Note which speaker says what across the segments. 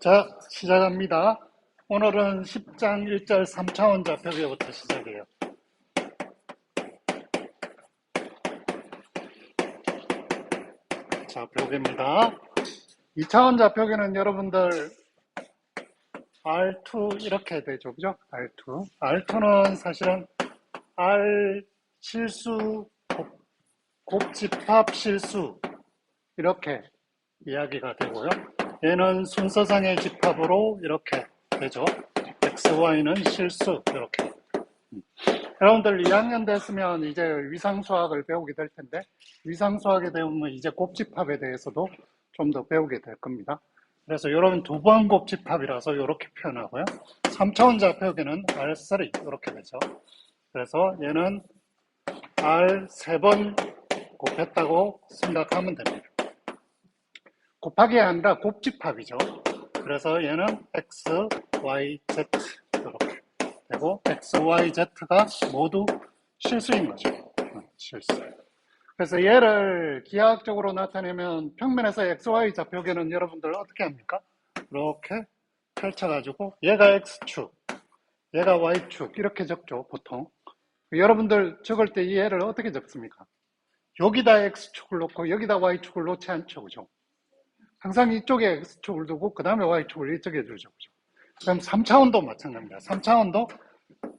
Speaker 1: 자, 시작합니다. 오늘은 10장 1절 3차원 좌표계부터 시작해요. 좌표계입니다. 2차원 좌표계는 여러분들 R2 이렇게 되죠. 그죠? R2. R2는 사실은 R 실수, 곱집합 실수 이렇게 이야기가 되고요. 얘는 순서상의 집합으로 이렇게 되죠. X, Y는 실수 이렇게. 여러분들 2학년 됐으면 이제 위상수학을 배우게 될 텐데 위상수학에 되면 이제 곱집합에 대해서도 좀 더 배우게 될 겁니다. 그래서 이런 두 번 곱집합이라서 이렇게 표현하고요. 3차원 좌표계는 R3 이렇게 되죠. 그래서 얘는 R 3번 곱했다고 생각하면 됩니다. 곱하기 아니라 곱집합이죠. 그래서 얘는 X, Y, Z 이렇게 되고 X, Y, Z가 모두 실수인 거죠. 실수. 그래서 얘를 기하학적으로 나타내면 평면에서 X, Y 좌표계는 여러분들 어떻게 합니까? 이렇게 펼쳐가지고 얘가 X축, 얘가 Y축 이렇게 적죠. 보통. 여러분들 적을 때 이 얘를 어떻게 적습니까? 여기다 X축을 놓고 여기다 Y축을 놓지 않죠. 그죠? 항상 이쪽에 X축을 두고 그 다음에 Y축을 이쪽에 두죠. 그죠? 그럼 3차원도 마찬가지입니다.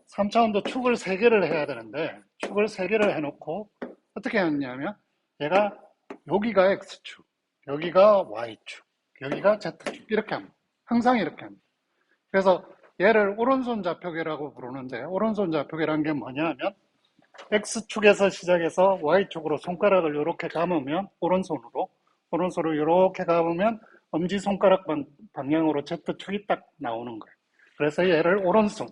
Speaker 1: 3차원도 축을 3개를 해야 되는데 축을 3개를 해놓고 어떻게 하느냐면 얘가 여기가 X축, 여기가 Y축, 여기가 Z축 이렇게 합니다. 항상 이렇게 합니다. 그래서 얘를 오른손 좌표계라고 부르는데 오른손 좌표계라는 게 뭐냐면 X축에서 시작해서 Y축으로 손가락을 이렇게 감으면 오른손으로 이렇게 감으면 엄지손가락 방향으로 Z축이 딱 나오는 거예요. 그래서 얘를 오른손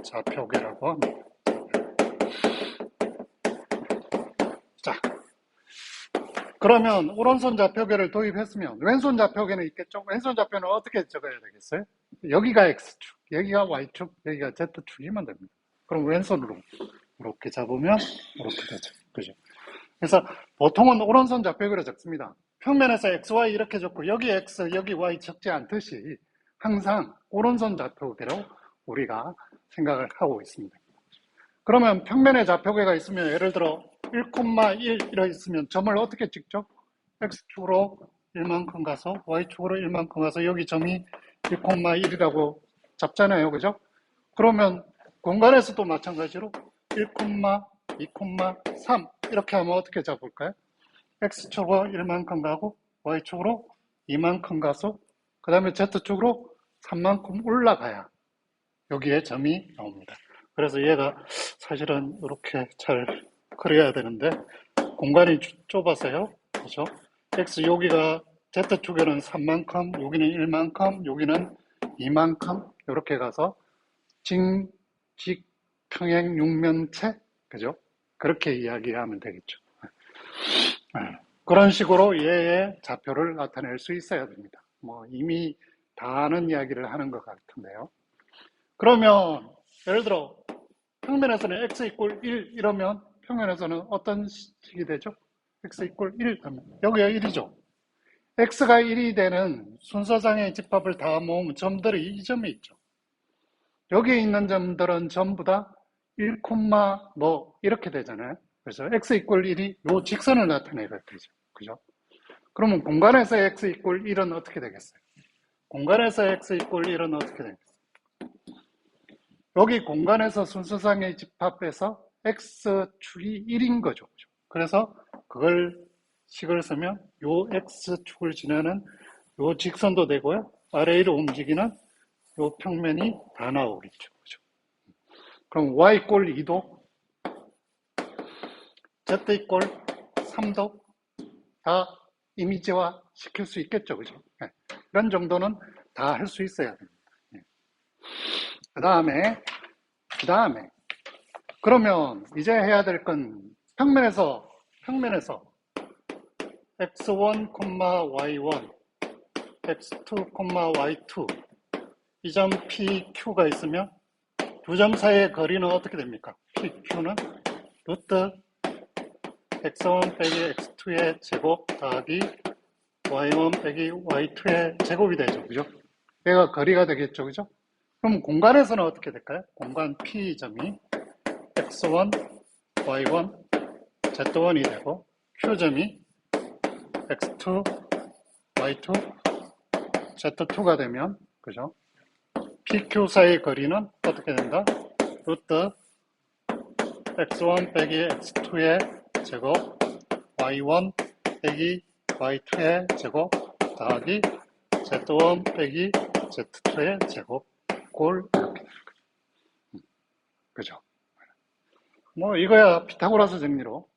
Speaker 1: 좌표계라고 합니다. 자, 그러면 오른손 좌표계를 도입했으면 왼손 좌표계는 있겠죠? 왼손 좌표는 어떻게 적어야 되겠어요? 여기가 X축, 여기가 Y축, 여기가 Z축이면 됩니다. 그럼 왼손으로 이렇게 잡으면 이렇게 되죠. 그죠? 그래서 보통은 오른손 좌표계로 적습니다. 평면에서 X, Y 이렇게 적고 여기 X, 여기 Y 적지 않듯이 항상 오른손 좌표계로 우리가 생각을 하고 있습니다. 그러면 평면에 좌표계가 있으면 예를 들어 1,1 이렇게 있으면 점을 어떻게 찍죠? X축으로 1만큼 가서 Y축으로 1만큼 가서 여기 점이 1,1이라고 잡잖아요. 그죠? 그러면 공간에서도 마찬가지로 1, 2,3 이렇게 하면 어떻게 잡을까요? X축으로 1만큼 가고 Y축으로 2만큼 가서 그 다음에 Z축으로 3만큼 올라가야 여기에 점이 나옵니다. 그래서 얘가 사실은 이렇게 잘 그려야 되는데 공간이 좁아서요. 그죠? X 여기가 Z축에는 3만큼, 여기는 1만큼, 여기는 2만큼 이렇게 가서 직, 평행, 육면체 그죠? 그렇게 이야기하면 되겠죠. 그런 식으로 얘의 좌표를 나타낼 수 있어야 됩니다. 뭐 이미 다 아는 이야기를 하는 것 같은데요. 그러면 예를 들어 평면에서는 x 이꼴 1 이러면 평면에서는 어떤 식이 되죠? x 이꼴 1 하면 여기가 1이죠. x가 1이 되는 순서상의 집합을 다 모으면 점들이 이 점이 있죠. 여기에 있는 점들은 전부 다 1, 뭐 이렇게 되잖아요. 그래서 x 이꼴 1이 요 직선을 나타내야 되죠. 그죠? 그러면 공간에서 x 이꼴 1은 어떻게 되겠어요? 공간에서 x 이꼴 1은 어떻게 되겠어요? 여기 공간에서 순서상의 집합에서 x축이 1인 거죠. 그래서 그걸 식을 쓰면 요 x축을 지나는 요 직선도 되고요. 아래로 움직이는 요 평면이 다 나오겠죠. 그죠? 그럼 y 이꼴 2도 z 이꼴 3도 다 이미지화 시킬 수 있겠죠. 그죠? 네. 이런 정도는 다 할 수 있어야 됩니다. 네. 그 다음에 그러면 이제 해야 될 건 평면에서 x1, y1 x2, y2 이 점 PQ가 있으면 두 점 사이의 거리는 어떻게 됩니까? PQ는 루트 x1 빼기 x2의 제곱 더하기 y1 빼기 y2의 제곱이 되죠. 그죠? 얘가 거리가 되겠죠. 그죠? 그럼 공간에서는 어떻게 될까요? 공간 P점이 x1, y1, z1이 되고 Q점이 x2, y2, z2가 되면 그죠? PQ 사이의 거리는 어떻게 된다? 루트 x1 빼기 x2의 제곱 y1 빼기 y2의 제곱 더하기 z1 빼기 z2의 제곱 골 이렇게 되는 거죠. 그죠? 뭐 이거야 피타고라스 정리로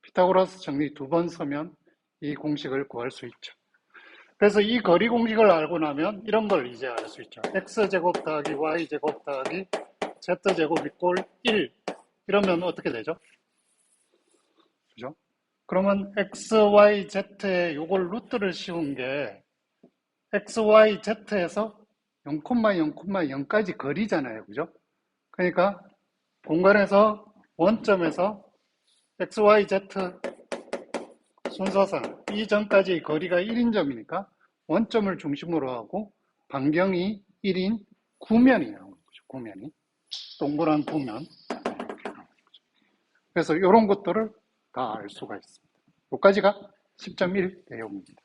Speaker 1: 피타고라스 정리 2번 쓰면 이 공식을 구할 수 있죠. 그래서 이 거리 공식을 알고 나면 이런 걸 이제 알 수 있죠. x제곱 더하기 y제곱 더하기 z제곱이 꼴 1 이러면 어떻게 되죠? 그죠? 그러면 x, y, z에 요걸 루트를 씌운 게 x, y, z에서 0,0,0까지 거리잖아요. 그죠? 그러니까 공간에서 원점에서 x, y, z 순서상 이전까지의 거리가 1인 점이니까 원점을 중심으로 하고 반경이 1인 구면이 나오는 거죠. 구면이. 동그란 구면. 그래서 이런 것들을 다 알 수가 있습니다. 여기까지가 10.1 내용입니다.